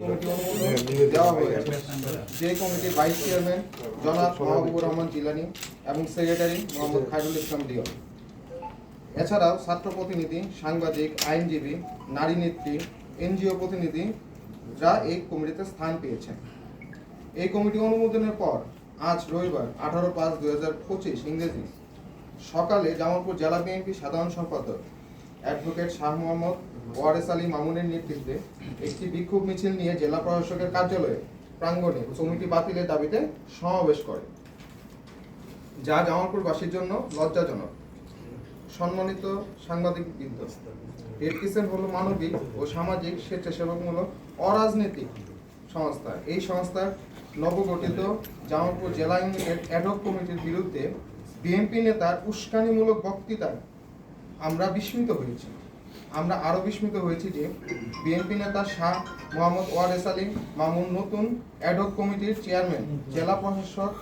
Committee অনুমোদন দেওয়া হয়েছে, যে কমিটির ভাইস চেয়ারম্যান জনাব মাহবুবুর রহমান জিলানী এবং সেক্রেটারি মোহাম্মদ খায়রুল ইসলাম লিওন। এছাড়াও ছাত্র প্রতিনিধি, সাংবাদিক, আইনজীবী, নারী নেত্রী, এনজিও প্রতিনিধিরা এই কমিটিতে স্থান পেয়েছেন। এই কমিটি অনুমোদনের পর আজ রবিবার 18/5/2025 ইংরেজি সকালে জামালপুর জেলা বিএনপি সাধারণ সম্পাদক অ্যাডভোকেট শাহ মোহাম্মদ ওয়ারেস আলী মামুনের নেতৃত্বে একটি বিক্ষোভ মিছিল নিয়ে জেলা প্রশাসকের কার্যালয়ে প্রাঙ্গণে কমিটি বাতিলের দাবিতে সমাবেশ করে, যা জামালপুরবাসীর জন্য লজ্জাজনক। সম্মানিত সাংবাদিকবৃন্দ, রেড ক্রিসেন্ট হলো মানবিক ও সামাজিক স্বেচ্ছাসেবকমূলক অরাজনৈতিক সংস্থা। এই সংস্থার নবগঠিত জামালপুর জেলা ইউনিটের অ্যাডহক কমিটির বিরুদ্ধে বিএনপি নেতার উস্কানিমূলক বক্তৃতায় আমরা বিস্মিত হয়েছি। আমরা আরও বিস্মিত হয়েছি যে বিএনপি নেতা শাহ মোহাম্মদ ওয়ারেস আলী মামুন নতুন অ্যাডহক কমিটির চেয়ারম্যান, জেলা প্রশাসক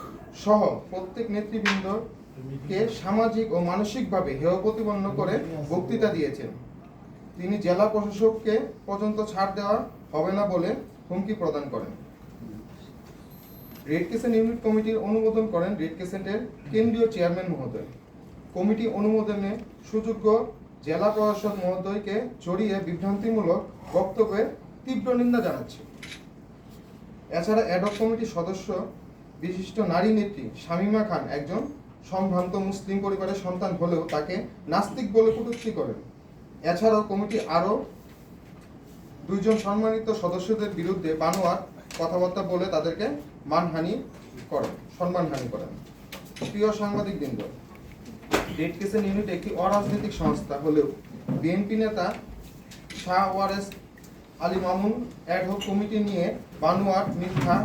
সহ প্রত্যেক নেতৃবৃন্দকে সামাজিক ও মানসিকভাবে হেয় প্রতিপন্ন করে বক্তৃতা দিয়েছেন। তিনি জেলা প্রশাসককে পর্যন্ত ছাড় দেওয়া হবে না বলে হুমকি প্রদান করেন। রেড ক্রিসেন্ট ইউনিট কমিটির অনুমোদন করেন রেড ক্রিসেন্টের কেন্দ্রীয় চেয়ারম্যান মহোদয়। কমিটি অনুমোদনে সুযোগ্য জেলা প্রশাসক মহোদয়কে জড়িয়ে বিভ্রান্তিমূলক বক্তব্যের তীব্র নিন্দা জানাচ্ছে। এছাড়া অ্যাডহক কমিটির সদস্য বিশিষ্ট নারী নেত্রী শামীমা খান একজন সম্ভ্রান্ত মুসলিম পরিবারের সন্তান হলেও তাকে নাস্তিক বলে কটূক্তি করেন। এছাড়াও কমিটি আরও 2 জন সম্মানিত সদস্যদের বিরুদ্ধে বানোয়াট কথাবার্তা বলে তাদেরকে সম্মানহানি করেন। প্রিয় সাংবাদিকবৃন্দ, রেড ক্রিসেন্ট ইউনিট একটি অরাজনৈতিক সংস্থা হলেও বিএনপি নেতা শাহ ওয়ারেস আলী মামুন অ্যাডহক কমিটি নিয়ে বানোয়াট, মিথ্যা,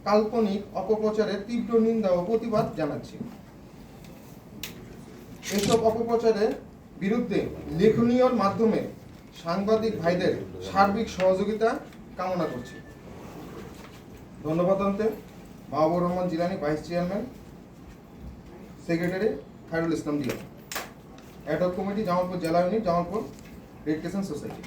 কাল্পনিক অপপ্রচারের তীব্র নিন্দা ও প্রতিবাদ জানাচ্ছি। এসব অপপ্রচারের বিরুদ্ধে লেখনীয়র মাধ্যমে সাংবাদিক ভাইদের সার্বিক সহযোগিতা কামনা করছি। ধন্যবাদ। Mahbubur Rahman Jilani, vice chairman, secretary Khairul Islam Leon, ad hoc committee, Jamalpur জেলা unit, Jamalpur red crescent society.